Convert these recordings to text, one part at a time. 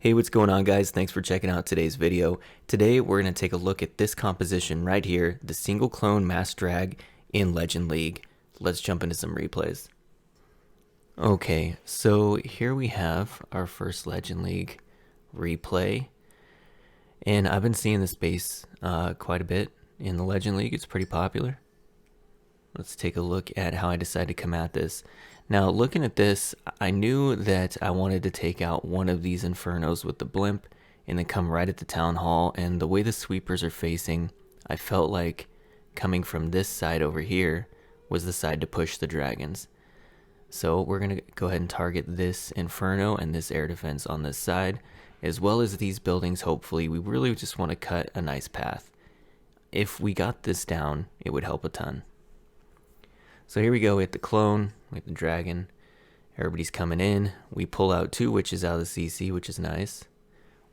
Hey, what's going on, guys? Thanks for checking out today's video. Today we're going to take a look at this composition right here, the single clone mass drag in Legend League. Let's jump into some replays. Okay, so here we have our first Legend League replay, and I've been seeing this base quite a bit in the Legend League. It's pretty popular. Let's take a look at how I decided to come at this. Now, looking at this, I knew that I wanted to take out one of these Infernos with the blimp and then come right at the town hall, and the way the sweepers are facing, I felt like coming from this side over here was the side to push the dragons. So we're going to go ahead and target this Inferno and this air defense on this side, as well as these buildings. Hopefully, we really just want to cut a nice path. If we got this down, it would help a ton. So here we go, we have the clone, we have the dragon, everybody's coming in. We pull out 2 witches out of the CC, which is nice.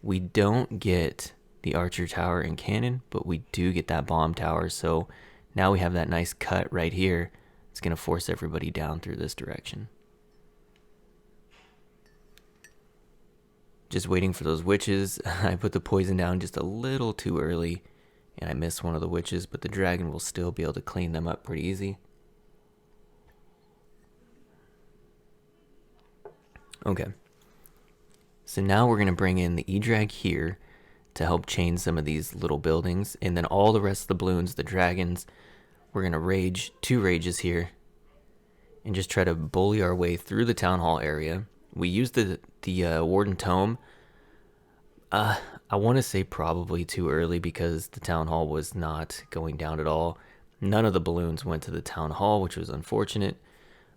We don't get the archer tower and cannon, but we do get that bomb tower, so now we have that nice cut right here. It's going to force everybody down through this direction. Just waiting for those witches. I put the poison down just a little too early, and I missed one of the witches, but the dragon will still be able to clean them up pretty easy. Okay, so now we're going to bring in the E-Drag here to help chain some of these little buildings, and then all the rest of the balloons, the dragons, we're going to rage 2 rages here and just try to bully our way through the town hall area. We used the Warden Tome. I want to say probably too early because the town hall was not going down at all. None of the balloons went to the town hall, which was unfortunate.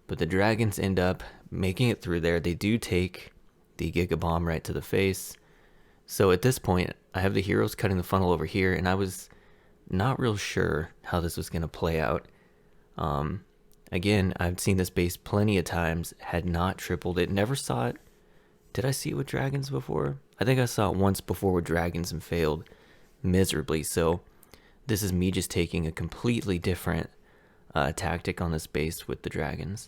But the dragons end up making it through there. They do take the Giga Bomb right to the face. So at this point, I have the heroes cutting the funnel over here, and I was not real sure how this was going to play out. Again, I've seen this base plenty of times, had not tripled it, never saw it. Did I see it with dragons before? I think I saw it once before with dragons and failed miserably. So this is me just taking a completely different tactic on this base with the dragons.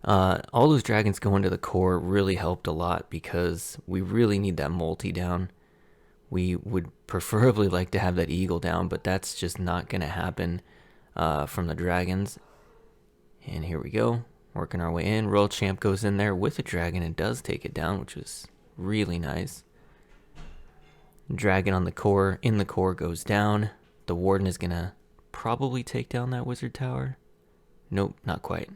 All those dragons going to the core really helped a lot because we really need that multi down. We would preferably like to have that eagle down, but that's just not going to happen from the dragons. And here we go, working our way in. Royal Champ goes in there with a dragon and does take it down, which was really nice. Dragon on the core, in the core, goes down. The Warden is going to probably take down that wizard tower. Nope, not quite.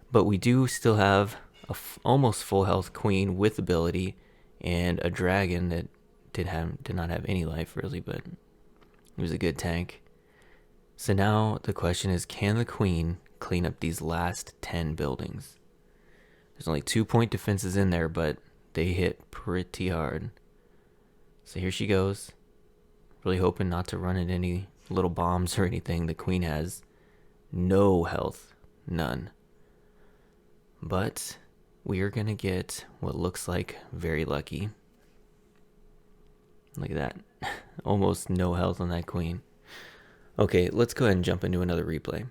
But we do still have a almost full health queen with ability and a dragon that did not have any life really, but it was a good tank. So now the question is, can the queen clean up these last 10 buildings? There's only 2-point defenses in there, but they hit pretty hard. So here she goes. Really hoping not to run into any little bombs or anything. The queen has no health, none. But we are going to get what looks like very lucky. Look at that. Almost no health on that queen. Okay, let's go ahead and jump into another replay.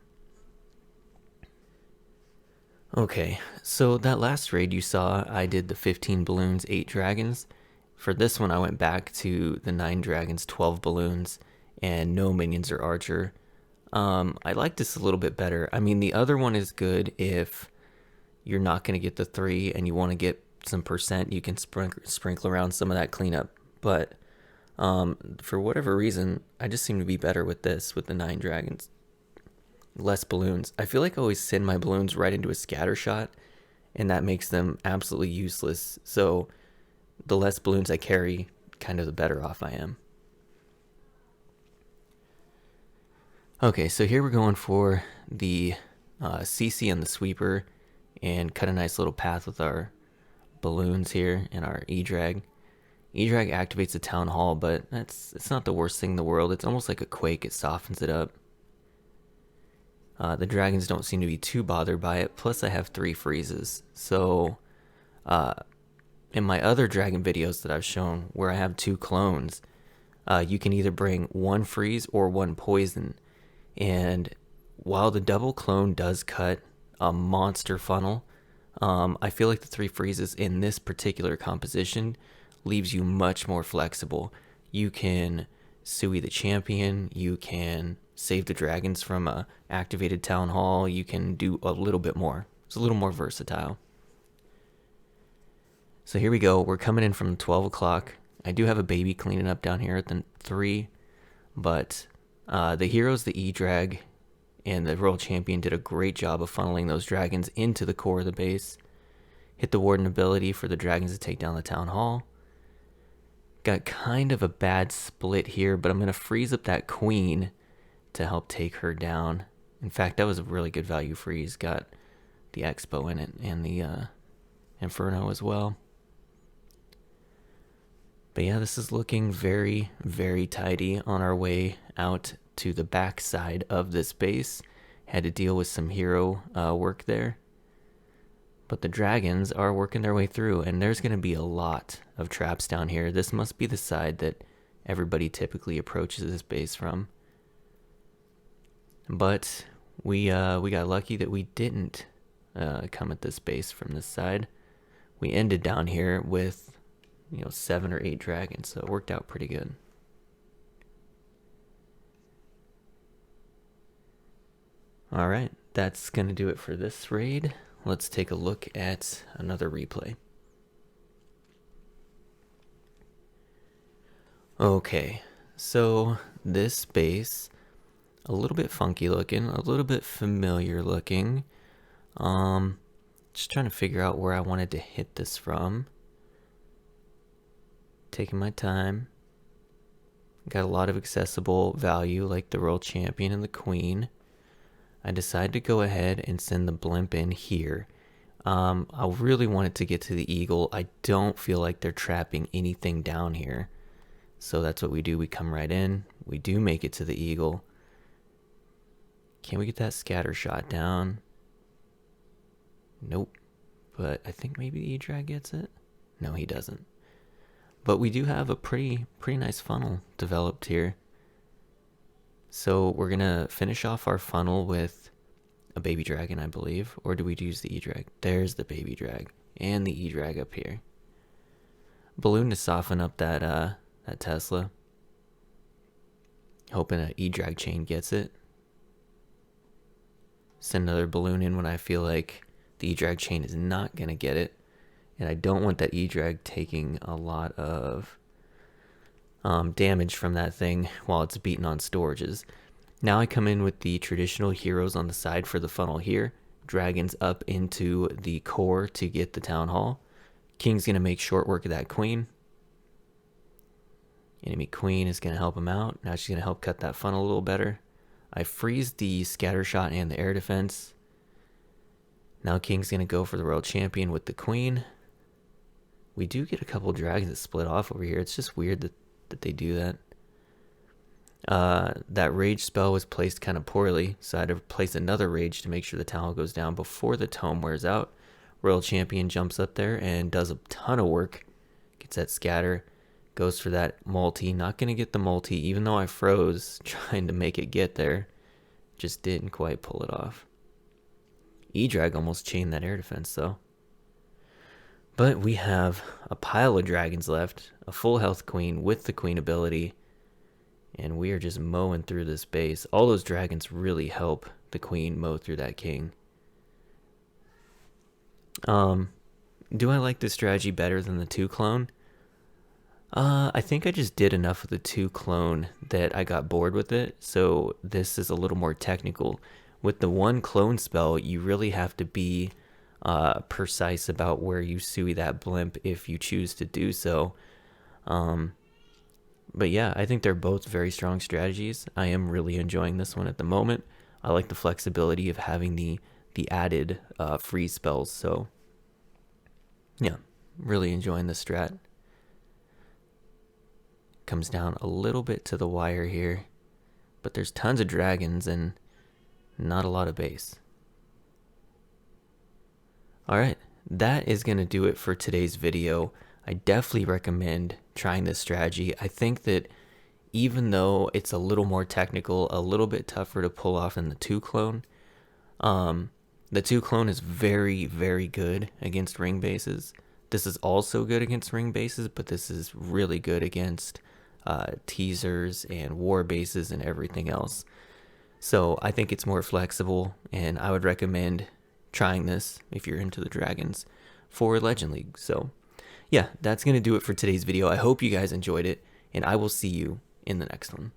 Okay, so that last raid you saw, I did the 15 balloons, 8 dragons. For this one, I went back to the 9 dragons, 12 balloons, and no minions or archer. I like this a little bit better. I mean, the other one is good if you're not going to get the 3 and you want to get some percent. You can sprinkle around some of that cleanup. But for whatever reason, I just seem to be better with this, with the 9 dragons. Less balloons. I feel like I always send my balloons right into a scatter shot, and that makes them absolutely useless. So the less balloons I carry, kind of the better off I am. Okay, so here we're going for the CC and the sweeper and cut a nice little path with our balloons here and our E-Drag. E-Drag activates the town hall, but it's not the worst thing in the world. It's almost like a quake. It softens it up. The dragons don't seem to be too bothered by it. Plus I have 3 freezes. So in my other dragon videos that I've shown where I have 2 clones, you can either bring 1 freeze or 1 poison. And while the double clone does cut a monster funnel, I feel like the 3 freezes in this particular composition leaves you much more flexible. You can Sui the champion, you can save the dragons from a activated town hall, you can do a little bit more. It's a little more versatile. So here we go, we're coming in from 12 o'clock. I do have a baby cleaning up down here at the 3, but the heroes, the E-Drag, and the Royal Champion did a great job of funneling those dragons into the core of the base. Hit the Warden ability for the dragons to take down the Town Hall. Got kind of a bad split here, but I'm going to freeze up that Queen to help take her down. In fact, that was a really good value freeze. Got the Expo in it and the Inferno as well. But yeah, this is looking very, very tidy on our way out to the back side of this base. Had to deal with some hero work there. But the dragons are working their way through, and there's going to be a lot of traps down here. This must be the side that everybody typically approaches this base from. But we got lucky that we didn't come at this base from this side. We ended down here with 7 or 8 dragons, so it worked out pretty good. Alright, that's going to do it for this raid. Let's take a look at another replay. Okay, so this base, a little bit funky looking, a little bit familiar looking. Just trying to figure out where I wanted to hit this from. Taking my time. Got a lot of accessible value like the Royal Champion and the Queen. I decided to go ahead and send the blimp in here. I really wanted to get to the Eagle. I don't feel like they're trapping anything down here. So that's what we do. We come right in. We do make it to the Eagle. Can we get that scatter shot down? Nope. But I think maybe the E-Drag gets it. No, he doesn't. But we do have a pretty nice funnel developed here. So we're going to finish off our funnel with a baby dragon, I believe. Or do we use the E-Drag? There's the baby drag. And the E-Drag up here. Balloon to soften up that Tesla. Hoping an E-Drag chain gets it. Send another balloon in when I feel like the E-Drag chain is not going to get it. And I don't want that E-Drag taking a lot of damage from that thing while it's beating on storages. Now I come in with the traditional heroes on the side for the funnel here. Dragons up into the core to get the town hall. King's going to make short work of that Queen. Enemy Queen is going to help him out. Now she's going to help cut that funnel a little better. I freeze the scatter shot and the air defense. Now King's going to go for the Royal Champion with the Queen. We do get a couple dragons that split off over here. It's just weird that they do that. That rage spell was placed kind of poorly, so I had to place another rage to make sure the town hall goes down before the tome wears out. Royal Champion jumps up there and does a ton of work. Gets that scatter. Goes for that multi. Not going to get the multi, even though I froze trying to make it get there. Just didn't quite pull it off. E-Drag almost chained that air defense, though. But we have a pile of dragons left. A full health Queen with the Queen ability. And we are just mowing through this base. All those dragons really help the Queen mow through that King. Do I like this strategy better than the 2 clone? I think I just did enough of the 2 clone that I got bored with it. So this is a little more technical. With the 1 clone spell, you really have to be precise about where you sui that blimp if you choose to do so. But yeah, I think they're both very strong strategies. I am really enjoying this one at the moment. I like the flexibility of having the added freeze spells. So yeah, really enjoying the strat. Comes down a little bit to the wire here, but there's tons of dragons and not a lot of base. Alright, that is going to do it for today's video. I definitely recommend trying this strategy. I think that even though it's a little more technical, a little bit tougher to pull off than the 2 clone, The 2 clone is very, very good against ring bases. This is also good against ring bases, but this is really good against teasers and war bases and everything else. So I think it's more flexible, and I would recommend trying this if you're into the dragons for Legend League. So yeah, that's going to do it for today's video. I hope you guys enjoyed it, and I will see you in the next one.